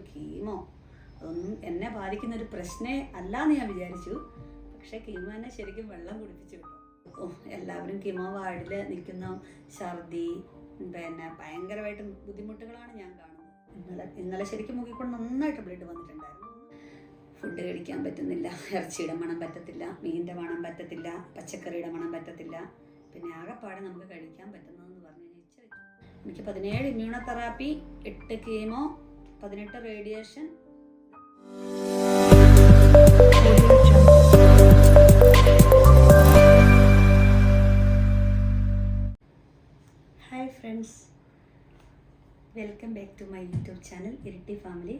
Chemo അതൊന്നും എന്നെ ബാധിക്കുന്നൊരു പ്രശ്നമേ അല്ലാന്ന് ഞാൻ വിചാരിച്ചു. പക്ഷേ കീമോ എന്നെ ശരിക്കും വെള്ളം കുടിപ്പിച്ചു കിട്ടും. എല്ലാവരും കീമോ വാർഡിൽ നിൽക്കുന്ന ഛർദി ഭയങ്കരമായിട്ട് ബുദ്ധിമുട്ടുകളാണ് ഞാൻ കാണുന്നത്. ഇന്നലെ ശരിക്കും മുക്കിക്കൊണ്ട് നന്നായിട്ട് ബ്ലഡ് വന്നിട്ടുണ്ടായിരുന്നു. ഫുഡ് കഴിക്കാൻ പറ്റുന്നില്ല, ഇറച്ചിയുടെ മണം പറ്റത്തില്ല, മീനിൻ്റെ മണം പറ്റത്തില്ല, പച്ചക്കറിയുടെ മണം പറ്റത്തില്ല. പിന്നെ ആകെപ്പാടെ നമുക്ക് കഴിക്കാൻ പറ്റുന്നതെന്ന് പറഞ്ഞു കഴിഞ്ഞാൽ എനിക്ക് 17 immunotherapy, 8 chemo, 18 radiation. Hi friends, welcome back to my YouTube channel Iritty family.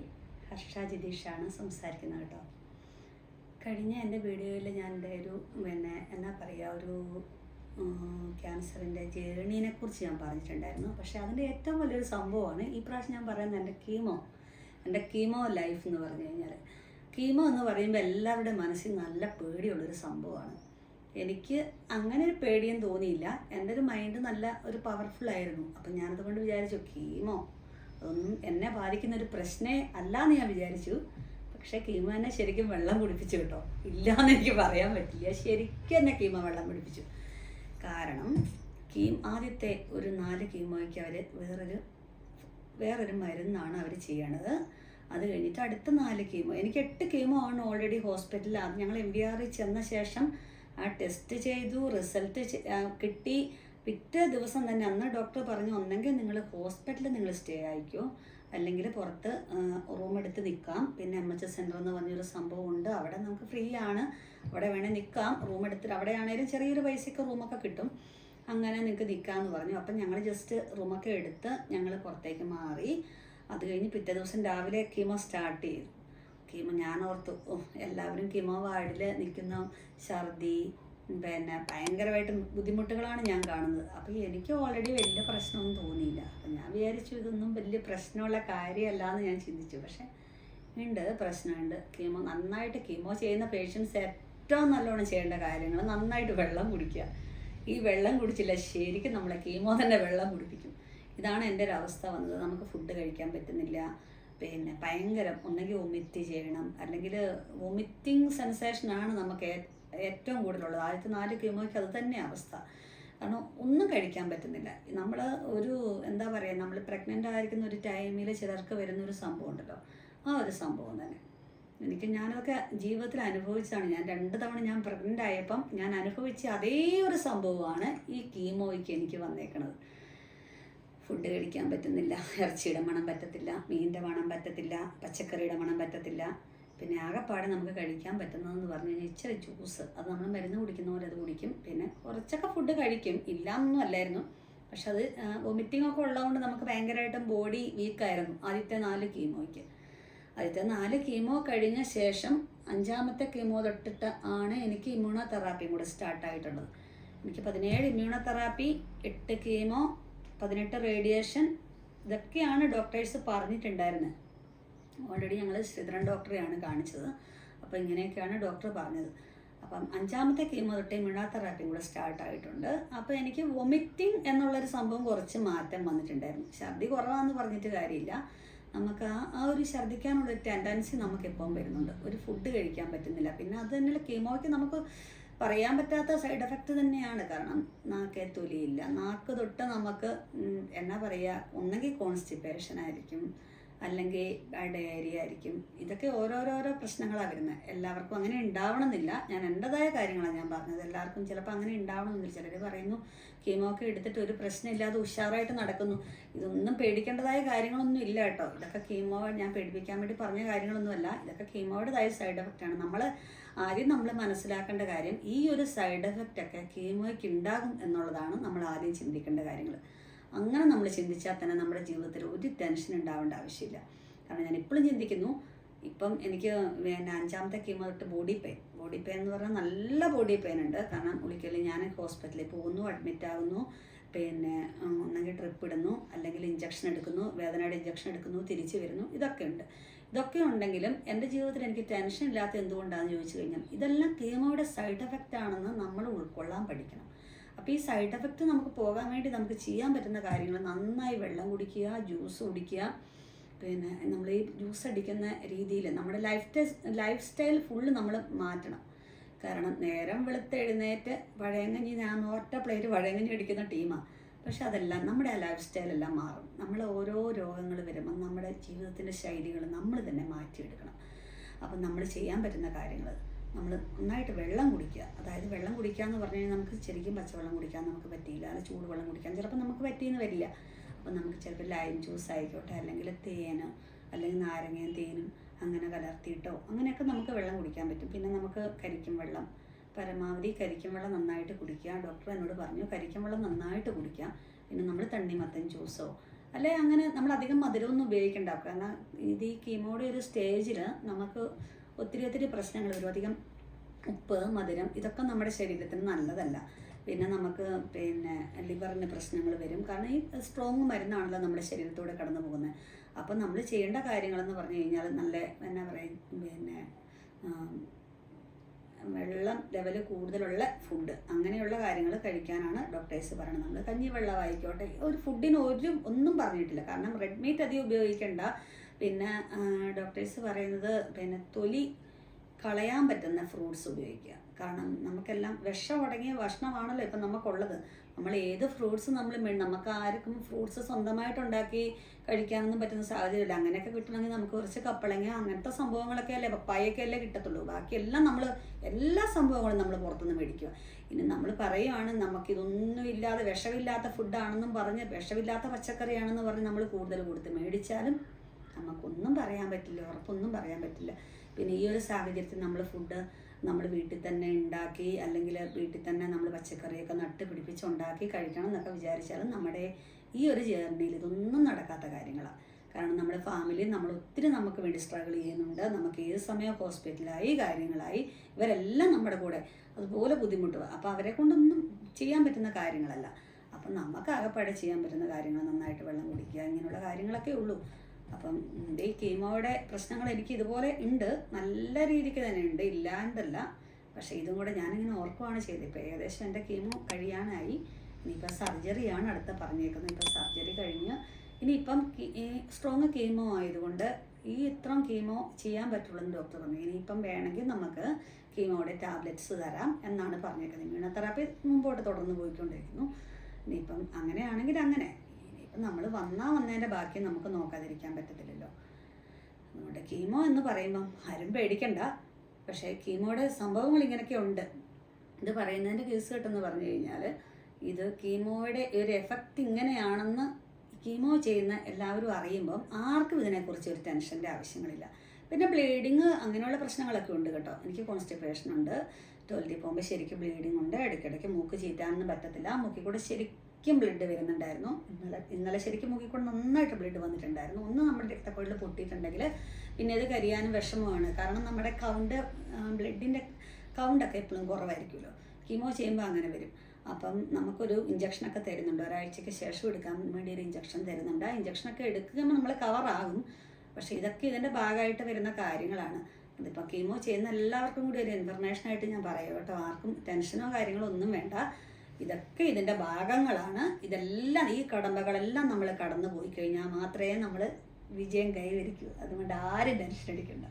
Harsha ജിതീഷാണ് സംസാരിക്കുന്നത് കേട്ടോ. കഴിഞ്ഞ എൻ്റെ വീഡിയോയിൽ ഞാൻ എൻ്റെ ഒരു ഒരു ക്യാൻസറിൻ്റെ ജേർണീനെ കുറിച്ച് ഞാൻ പറഞ്ഞിട്ടുണ്ടായിരുന്നു. പക്ഷേ അതിൻ്റെ ഏറ്റവും വലിയൊരു സംഭവമാണ് ഈ പ്രാവശ്യം ഞാൻ പറയുന്നത് എൻ്റെ കീമോ ലൈഫ് എന്ന് പറഞ്ഞു കഴിഞ്ഞാൽ. കീമോ എന്ന് പറയുമ്പോൾ എല്ലാവരുടെ മനസ്സിൽ നല്ല പേടിയുള്ളൊരു സംഭവമാണ്. എനിക്ക് അങ്ങനെ ഒരു പേടിയും തോന്നിയില്ല. എൻ്റെ ഒരു മൈൻഡ് നല്ല ഒരു പവർഫുള്ളായിരുന്നു. അപ്പം ഞാനതുകൊണ്ട് വിചാരിച്ചു കീമോ അതൊന്നും എന്നെ ബാധിക്കുന്നൊരു പ്രശ്നമേ അല്ലാന്ന് ഞാൻ വിചാരിച്ചു. പക്ഷേ കീമോ എന്നെ ശരിക്കും വെള്ളം കുടിപ്പിച്ചു കേട്ടോ. ഇല്ലയെന്ന് എനിക്ക് പറയാൻ പറ്റില്ല, ശരിക്കും എന്നെ കീമോ വെള്ളം കുടിപ്പിച്ചു. കാരണം ആദ്യത്തെ ഒരു 4 കീമോയ്ക്ക് അവർ വേറൊരു മരുന്നാണ് അവർ ചെയ്യണത്. അത് കഴിഞ്ഞിട്ട് അടുത്ത 4 കീമോ, എനിക്ക് 8 കീമോ ആണ് ഓൾറെഡി ഹോസ്പിറ്റലിൽ. ഞങ്ങൾ MBR ചെന്ന ശേഷം ആ ടെസ്റ്റ് ചെയ്തു, റിസൾട്ട് കിട്ടി. പിറ്റേ ദിവസം തന്നെ അന്ന് ഡോക്ടർ പറഞ്ഞു, ഒന്നെങ്കിൽ നിങ്ങൾ ഹോസ്പിറ്റലിൽ നിങ്ങൾ സ്റ്റേ ആയിക്കോ, അല്ലെങ്കിൽ പുറത്ത് റൂം എടുത്ത് നിൽക്കാം. പിന്നെ MHS സെൻ്റർ എന്ന് പറഞ്ഞൊരു സംഭവമുണ്ട്, അവിടെ നമുക്ക് ഫ്രീ ആണ്, അവിടെ വേണേൽ നിൽക്കാം. റൂം എടുത്തിട്ട് അവിടെയാണേലും ചെറിയൊരു പൈസയ്ക്ക് റൂമൊക്കെ കിട്ടും, അങ്ങനെ നിങ്ങൾക്ക് നിൽക്കാമെന്ന് പറഞ്ഞു. അപ്പം ഞങ്ങൾ ജസ്റ്റ് റൂമൊക്കെ എടുത്ത് ഞങ്ങൾ പുറത്തേക്ക് മാറി. അത് കഴിഞ്ഞ് പിറ്റേ ദിവസം രാവിലെ കീമോ സ്റ്റാർട്ട് ചെയ്തു. കീമോ ഞാൻ ഓർത്തു എല്ലാവരും കീമോ വാർഡിൽ നിൽക്കുന്ന ഛർദി ഭയങ്കരമായിട്ട് ബുദ്ധിമുട്ടുകളാണ് ഞാൻ കാണുന്നത്. അപ്പോൾ എനിക്ക് ഓൾറെഡി വലിയ പ്രശ്നമൊന്നും തോന്നിയില്ല. അപ്പം ഞാൻ വിചാരിച്ചു ഇതൊന്നും വലിയ പ്രശ്നമുള്ള കാര്യമല്ല എന്ന് ഞാൻ ചിന്തിച്ചു. പക്ഷേ പ്രശ്നമുണ്ട്. നന്നായിട്ട് കീമോ ചെയ്യുന്ന പേഷ്യൻസ് ഏറ്റവും നല്ലോണം ചെയ്യേണ്ട കാര്യങ്ങൾ നന്നായിട്ട് വെള്ളം കുടിക്കുക. ഈ വെള്ളം കുടിച്ചില്ല ശരിക്കും നമ്മളെ കീമോ തന്നെ വെള്ളം കുടിപ്പിക്കും. ഇതാണ് എൻ്റെ ഒരു അവസ്ഥ വന്നത്. നമുക്ക് ഫുഡ് കഴിക്കാൻ പറ്റുന്നില്ല, ഭയങ്കരം ഒന്നെങ്കിൽ വൊമിറ്റ് ചെയ്യണം, അല്ലെങ്കിൽ വൊമിറ്റിംഗ് സെൻസേഷനാണ് നമുക്ക് ഏറ്റവും കൂടുതലുള്ളത്. ആദ്യത്തെ 4 കീമോയ്ക്ക് അത് തന്നെ അവസ്ഥ. കാരണം ഒന്നും കഴിക്കാൻ പറ്റുന്നില്ല. നമ്മൾ നമ്മൾ പ്രഗ്നൻ്റ് ആയിരിക്കുന്ന ഒരു ടൈമിൽ ചിലർക്ക് വരുന്നൊരു സംഭവം ഉണ്ടല്ലോ, ആ ഒരു സംഭവം തന്നെ ഞാനതൊക്കെ ജീവിതത്തിൽ അനുഭവിച്ചതാണ്. ഞാൻ 2 തവണ ഞാൻ പ്രഗ്നൻ്റ് ആയപ്പം ഞാൻ അനുഭവിച്ച അതേ ഒരു സംഭവമാണ് ഈ കീമോയ്ക്ക് എനിക്ക് വന്നേക്കണത്. ഫുഡ് കഴിക്കാൻ പറ്റുന്നില്ല, ഇറച്ചിയുടെ മണം പറ്റത്തില്ല, മീനിൻ്റെ മണം പറ്റത്തില്ല, പച്ചക്കറിയുടെ മണം പറ്റത്തില്ല. പിന്നെ ആകെപ്പാടെ നമുക്ക് കഴിക്കാൻ പറ്റുന്നതെന്ന് പറഞ്ഞു കഴിഞ്ഞാൽ ഇച്ചിരി ജ്യൂസ്, അത് നമ്മൾ മരുന്ന് കുടിക്കുന്ന പോലെ അത് കുടിക്കും. പിന്നെ കുറച്ചൊക്കെ ഫുഡ് കഴിക്കും, ഇല്ലയെന്നൊന്നും അല്ലായിരുന്നു. പക്ഷെ അത് വൊമിറ്റിംഗ് ഒക്കെ ഉള്ളതുകൊണ്ട് നമുക്ക് ഭയങ്കരമായിട്ടും ബോഡി വീക്കായിരുന്നു ആദ്യത്തെ 4 കീമോയ്ക്ക്. ആദ്യത്തെ 4 കീമോ കഴിഞ്ഞ ശേഷം 5ാമത്തെ കീമോ തൊട്ടിട്ട് ആണ് എനിക്ക് ഇമ്മ്യൂണോതെറാപ്പിയും കൂടെ സ്റ്റാർട്ടായിട്ടുള്ളത്. എനിക്ക് 17 ഇമ്മ്യൂണോതെറാപ്പി, 8 കീമോ, 18 റേഡിയേഷൻ, ഇതൊക്കെയാണ് ഡോക്ടേഴ്സ് പറഞ്ഞിട്ടുണ്ടായിരുന്നത്. ഓൾറെഡി ഞങ്ങൾ ശ്രീധരൻ ഡോക്ടറെയാണ് കാണിച്ചത്. അപ്പോൾ ഇങ്ങനെയൊക്കെയാണ് ഡോക്ടർ പറഞ്ഞത്. അപ്പം 5ാമത്തെ കീമോ തൊട്ട് ഇമ്മ്യൂണോതെറാപ്പിയും കൂടെ സ്റ്റാർട്ടായിട്ടുണ്ട്. അപ്പോൾ എനിക്ക് വൊമിറ്റിംഗ് എന്നുള്ളൊരു സംഭവം കുറച്ച് മാറ്റം വന്നിട്ടുണ്ടായിരുന്നു. ഛർദി കുറവാണെന്ന് പറഞ്ഞിട്ട് കാര്യമില്ല, നമുക്ക് ആ ഒരു ഛർദ്ദിക്കാനുള്ളൊരു ടെൻഡൻസി നമുക്കിപ്പം വരുന്നുണ്ട്. ഒരു ഫുഡ് കഴിക്കാൻ പറ്റുന്നില്ല. പിന്നെ അത് തന്നെയല്ല, കീമോയ്ക്ക് നമുക്ക് പറയാൻ പറ്റാത്ത സൈഡ് എഫക്റ്റ് തന്നെയാണ്. കാരണം നാക്കേ തൊലിയില്ല, നാക്ക് തൊട്ട് നമുക്ക് ഒന്നെങ്കിൽ കോൺസ്റ്റിപ്പേഷൻ ആയിരിക്കും, അല്ലെങ്കിൽ ഡയറിയ ആയിരിക്കും. ഇതൊക്കെ ഓരോരോരോ പ്രശ്നങ്ങളാണ് വരുന്നത്. എല്ലാവർക്കും അങ്ങനെ ഉണ്ടാവണമെന്നില്ല. ഞാൻ എൻ്റെതായ കാര്യങ്ങളാണ് ഞാൻ പറഞ്ഞത്. എല്ലാവർക്കും ചിലപ്പോൾ അങ്ങനെ ഉണ്ടാവണമെന്നില്ല. ചിലർ പറയുന്നു കീമോ ഒക്കെ എടുത്തിട്ട് ഒരു പ്രശ്നമില്ലാതെ ഉഷാറായിട്ട് നടക്കുന്നു. ഇതൊന്നും പേടിക്കേണ്ടതായ കാര്യങ്ങളൊന്നും ഇല്ല കേട്ടോ. ഇതൊക്കെ കീമോ ഞാൻ പേടിപ്പിക്കാൻ വേണ്ടി പറഞ്ഞ കാര്യങ്ങളൊന്നുമല്ല. ഇതൊക്കെ കീമോയുടേതായ സൈഡ് എഫക്റ്റാണ്. നമ്മൾ മനസ്സിലാക്കേണ്ട കാര്യം, ഈ ഒരു സൈഡ് എഫക്റ്റൊക്കെ കീമോയ്ക്ക് ഉണ്ടാകും എന്നുള്ളതാണ് നമ്മൾ ആദ്യം ചിന്തിക്കേണ്ട കാര്യങ്ങൾ. അങ്ങനെ നമ്മൾ ചിന്തിച്ചാൽ തന്നെ നമ്മുടെ ജീവിതത്തിൽ ഒരു ടെൻഷൻ ഉണ്ടാവേണ്ട ആവശ്യമില്ല. കാരണം ഞാൻ ഇപ്പോഴും ചിന്തിക്കുന്നു, ഇപ്പം എനിക്ക് 5ാമത്തെ കീമോ തൊട്ട് ബോഡി പെയിൻ എന്ന് പറഞ്ഞാൽ നല്ല ബോഡി പെയിൻ ഉണ്ട്. കാരണം ഒരിക്കലും ഞാൻ ഹോസ്പിറ്റലിൽ പോകുന്നു, അഡ്മിറ്റ് ആകുന്നു, ഒന്നെങ്കിൽ ട്രിപ്പ് ഇടുന്നു, അല്ലെങ്കിൽ ഇഞ്ചക്ഷൻ എടുക്കുന്നു, വേദനയുടെ ഇഞ്ചക്ഷൻ എടുക്കുന്നു, തിരിച്ചു വരുന്നു. ഇതൊക്കെ ഉണ്ടെങ്കിലും എൻ്റെ ജീവിതത്തിൽ എനിക്ക് ടെൻഷൻ ഇല്ലാത്ത എന്തുകൊണ്ടാണെന്ന് ചോദിച്ചു കഴിഞ്ഞാൽ ഇതെല്ലാം കീമോയുടെ സൈഡ് എഫക്റ്റ് ആണെന്ന് നമ്മൾ ഉൾക്കൊള്ളാൻ പഠിക്കണം. അപ്പോൾ ഈ സൈഡ് എഫക്റ്റ് നമുക്ക് പോകാൻ വേണ്ടി നമുക്ക് ചെയ്യാൻ പറ്റുന്ന കാര്യങ്ങൾ നന്നായി വെള്ളം കുടിക്കുക, ജ്യൂസ് കുടിക്കുക, പിന്നെ നമ്മൾ ഈ ജ്യൂസ് അടിക്കുന്ന രീതിയിൽ നമ്മുടെ ലൈഫ് സ്റ്റൈൽ ഫുള്ള് നമ്മൾ മാറ്റണം. കാരണം നേരം വെളുത്തെഴുന്നേറ്റ് പഴയങ്കഞ്ഞി, ഞാൻ ഒറ്റ പ്ലേറ്റ് പഴയങ്കഞ്ഞി അടിക്കുന്ന ടീമാണ്. പക്ഷെ അതെല്ലാം നമ്മുടെ ആ ലൈഫ് സ്റ്റൈലെല്ലാം മാറും. നമ്മൾ ഓരോ രോഗങ്ങൾ വരുമ്പോൾ നമ്മുടെ ജീവിതത്തിൻ്റെ ശൈലികൾ നമ്മൾ തന്നെ മാറ്റിയെടുക്കണം. അപ്പം നമ്മൾ ചെയ്യാൻ പറ്റുന്ന കാര്യങ്ങൾ, നമ്മൾ നന്നായിട്ട് വെള്ളം കുടിക്കുക. അതായത് വെള്ളം കുടിക്കുക എന്ന് പറഞ്ഞു കഴിഞ്ഞാൽ നമുക്ക് ശരിക്കും പച്ചവെള്ളം കുടിക്കാൻ നമുക്ക് പറ്റിയില്ല, അല്ലെങ്കിൽ ചൂടുവെള്ളം കുടിക്കാൻ ചിലപ്പോൾ നമുക്ക് പറ്റിയെന്ന് വരില്ല. അപ്പം നമുക്ക് ചിലപ്പോൾ ലൈം ജ്യൂസ് ആയിക്കോട്ടെ, അല്ലെങ്കിൽ തേന്, അല്ലെങ്കിൽ നാരങ്ങയും തേനും അങ്ങനെ കലർത്തിയിട്ടോ അങ്ങനെയൊക്കെ നമുക്ക് വെള്ളം കുടിക്കാൻ പറ്റും. പിന്നെ നമുക്ക് കരിക്കും വെള്ളം, പരമാവധി കരിക്കും വെള്ളം നന്നായിട്ട് കുടിക്കുക. ഡോക്ടർ എന്നോട് പറഞ്ഞു കരിക്കും വെള്ളം നന്നായിട്ട് കുടിക്കാം. പിന്നെ നമ്മൾ തണ്ണിമത്തൻ ജ്യൂസോ അല്ലെ അങ്ങനെ നമ്മൾ അധികം മധുരമൊന്നും ഉപയോഗിക്കണ്ട. കാരണം ഇത് ഈ കീമോയുടെ ഒരു സ്റ്റേജിൽ നമുക്ക് ഒത്തിരി പ്രശ്നങ്ങൾ വരും. അധികം ഉപ്പ്, മധുരം ഇതൊക്കെ നമ്മുടെ ശരീരത്തിന് നല്ലതല്ല. പിന്നെ നമുക്ക് പിന്നെ ലിവറിന് പ്രശ്നങ്ങൾ വരും. കാരണം ഈ സ്ട്രോങ് മരുന്നാണല്ലോ നമ്മുടെ ശരീരത്തോടെ കടന്നു പോകുന്നത്. അപ്പം നമ്മൾ ചെയ്യേണ്ട കാര്യങ്ങളെന്ന് പറഞ്ഞു കഴിഞ്ഞാൽ നല്ല എന്നാ പറയും, പിന്നെ വെള്ളം ലെവൽ കൂടുതലുള്ള ഫുഡ് അങ്ങനെയുള്ള കാര്യങ്ങൾ കഴിക്കാനാണ് ഡോക്ടേഴ്സ് പറയുന്നത്. നമ്മൾ കഞ്ഞി വെള്ളം ആയിക്കോട്ടെ, ഒരു ഫുഡിന് ഒന്നും പറഞ്ഞിട്ടില്ല. കാരണം റെഡ് മീറ്റ് അധികം ഉപയോഗിക്കേണ്ട. പിന്നെ ഡോക്ടേഴ്സ് പറയുന്നത് പിന്നെ തൊലി കളയാൻ പറ്റുന്ന ഫ്രൂട്ട്സ് ഉപയോഗിക്കുക. കാരണം നമുക്കെല്ലാം വിഷമടങ്ങിയ ഭക്ഷണമാണല്ലോ ഇപ്പം നമുക്കുള്ളത്. നമ്മൾ ഏത് ഫ്രൂട്ട്സ് നമുക്ക് ആർക്കും ഫ്രൂട്ട്സ് സ്വന്തമായിട്ടുണ്ടാക്കി കഴിക്കാനൊന്നും പറ്റുന്ന സാഹചര്യമില്ല. അങ്ങനെയൊക്കെ കിട്ടണമെങ്കിൽ നമുക്ക് കുറച്ച് കപ്പളങ്ങ അങ്ങനത്തെ സംഭവങ്ങളൊക്കെ അല്ലേ, പപ്പായൊക്കെ അല്ലേ കിട്ടത്തുള്ളൂ. ബാക്കിയെല്ലാം എല്ലാ സംഭവങ്ങളും നമ്മൾ പുറത്തുനിന്ന് മേടിക്കുക. ഇനി നമ്മൾ പറയുകയാണ് നമുക്കിതൊന്നും ഇല്ലാതെ വിഷമില്ലാത്ത ഫുഡാണെന്നും പറഞ്ഞ്, വിഷമില്ലാത്ത പച്ചക്കറിയാണെന്ന് പറഞ്ഞ് നമ്മൾ കൂടുതൽ കൊടുത്ത് മേടിച്ചാലും നമുക്കൊന്നും പറയാൻ പറ്റില്ല, ഉറപ്പൊന്നും പറയാൻ പറ്റില്ല. പിന്നെ ഈ ഒരു സാഹചര്യത്തിൽ നമ്മൾ വീട്ടിൽ തന്നെ ഉണ്ടാക്കി, അല്ലെങ്കിൽ വീട്ടിൽ തന്നെ നമ്മൾ പച്ചക്കറിയൊക്കെ നട്ട് പിടിപ്പിച്ചുണ്ടാക്കി കഴിക്കണം എന്നൊക്കെ വിചാരിച്ചാലും നമ്മുടെ ഈ ഒരു ജേർണിയിൽ ഇതൊന്നും നടക്കാത്ത കാര്യങ്ങളാണ്. കാരണം നമ്മുടെ ഫാമിലിയിൽ ഒത്തിരി നമുക്ക് വേണ്ടി സ്ട്രഗിൾ ചെയ്യുന്നുണ്ട്. നമുക്ക് ഏത് സമയം ഹോസ്പിറ്റലായി കാര്യങ്ങളായി ഇവരെല്ലാം നമ്മുടെ കൂടെ അതുപോലെ ബുദ്ധിമുട്ടുക. അപ്പോൾ അവരെ കൊണ്ടൊന്നും ചെയ്യാൻ പറ്റുന്ന കാര്യങ്ങളല്ല. അപ്പം നമുക്ക് ആകെപ്പാടെ ചെയ്യാൻ പറ്റുന്ന കാര്യങ്ങൾ നന്നായിട്ട് വെള്ളം കുടിക്കുക, ഇങ്ങനെയുള്ള കാര്യങ്ങളൊക്കെ ഉള്ളൂ. അപ്പം ഈ കീമോയുടെ പ്രശ്നങ്ങൾ എനിക്ക് ഇതുപോലെ ഉണ്ട്, നല്ല രീതിക്ക് തന്നെ ഉണ്ട്, ഇല്ലാണ്ടല്ല. പക്ഷേ ഇതും കൂടെ ഞാനിങ്ങനെ ഓർക്കുവാണ് ചെയ്തത്. ഇപ്പോൾ ഏകദേശം എൻ്റെ കീമോ കഴിയാനായി. ഇനിയിപ്പോൾ സർജറിയാണ് അടുത്ത പറഞ്ഞേക്കുന്നത്. ഇപ്പോൾ സർജറി കഴിഞ്ഞ് ഇനിയിപ്പം ഈ സ്ട്രോങ് കീമോ ആയതുകൊണ്ട് ഈ ഇത്രയും കീമോ ചെയ്യാൻ പറ്റുള്ളൂ എന്ന് ഡോക്ടർ പറഞ്ഞു. ഇനിയിപ്പം വേണമെങ്കിൽ നമുക്ക് കീമോയുടെ ടാബ്ലറ്റ്സ് തരാം എന്നാണ് പറഞ്ഞേക്കുന്നത്. ഇമ്മ്യൂണോതെറാപ്പി മുമ്പോട്ട് തുടർന്ന് പോയിക്കൊണ്ടിരിക്കുന്നു. ഇനിയിപ്പം അങ്ങനെയാണെങ്കിൽ അങ്ങനെ, നമ്മൾ വന്നതിൻ്റെ ബാക്കി നമുക്ക് നോക്കാതിരിക്കാൻ പറ്റത്തില്ലല്ലോ. അതുകൊണ്ട് കീമോ എന്ന് പറയുമ്പം ആരും പേടിക്കണ്ട. പക്ഷേ കീമോയുടെ സംഭവങ്ങൾ ഇങ്ങനെയൊക്കെ ഉണ്ട്. ഇത് പറയുന്നതിൻ്റെ കേസ് കേട്ടെന്ന് പറഞ്ഞു കഴിഞ്ഞാൽ ഇത് കീമോയുടെ ഒരു എഫക്റ്റ് ഇങ്ങനെയാണെന്ന് കീമോ ചെയ്യുന്ന എല്ലാവരും അറിയുമ്പം ആർക്കും ഇതിനെക്കുറിച്ച് ഒരു ടെൻഷൻ്റെ ആവശ്യങ്ങളില്ല. പിന്നെ ബ്ലീഡിങ് അങ്ങനെയുള്ള പ്രശ്നങ്ങളൊക്കെ ഉണ്ട് കേട്ടോ. എനിക്ക് കോൺസ്റ്റിപ്പേഷൻ ഉണ്ട്, ടോയ്ലറ്റിൽ പോകുമ്പോൾ ശരിക്കും ബ്ലീഡിങ് ഉണ്ട്, ഇടയ്ക്കിടയ്ക്ക് മൂക്ക് ചീറ്റാനൊന്നും പറ്റത്തില്ല. മൂക്കിൽ കൂടെ ശരിക്കും ബ്ലഡ് വരുന്നുണ്ടായിരുന്നു. ഇന്നലെ ശരിക്കും മൂക്കിൽ കൂടെ നന്നായിട്ട് ബ്ലഡ് വന്നിട്ടുണ്ടായിരുന്നു. ഒന്ന് നമ്മുടെ രക്തക്കൊഴൽ പൊട്ടിയിട്ടുണ്ടെങ്കിൽ പിന്നെ ഇത് കരിയാനും വിഷമമാണ്. കാരണം നമ്മുടെ ബ്ലഡിൻ്റെ കൗണ്ടൊക്കെ എപ്പോഴും കുറവായിരിക്കുമല്ലോ. കീമോ ചെയ്യുമ്പോൾ അങ്ങനെ വരും. അപ്പം നമുക്കൊരു ഇഞ്ചക്ഷനൊക്കെ തരുന്നുണ്ട്, ഒരാഴ്ചയ്ക്ക് ശേഷം എടുക്കാൻ വേണ്ടി ഒരു ഇഞ്ചക്ഷൻ തരുന്നുണ്ട്. ആ ഇഞ്ചക്ഷനൊക്കെ എടുക്കുമ്പോൾ നമ്മൾ കവറാകും. പക്ഷേ ഇതൊക്കെ ഇതിൻ്റെ ഭാഗമായിട്ട് വരുന്ന കാര്യങ്ങളാണ്. അതിപ്പോൾ കീമോ ചെയ്യുന്ന എല്ലാവർക്കും കൂടി ഒരു ഇൻഫർമേഷനായിട്ട് ഞാൻ പറയാം കേട്ടോ. ആർക്കും ടെൻഷനോ കാര്യങ്ങളോ ഒന്നും വേണ്ട. ഇതൊക്കെ ഇതിൻ്റെ ഭാഗങ്ങളാണ്. ഇതെല്ലാം ഈ കടമ്പകളെല്ലാം നമ്മൾ കടന്നു പോയി കഴിഞ്ഞാൽ മാത്രമേ നമ്മൾ വിജയം കൈവരിക്കൂ. അതുകൊണ്ട് ആരും ടെൻഷൻ അടിക്കണ്ട.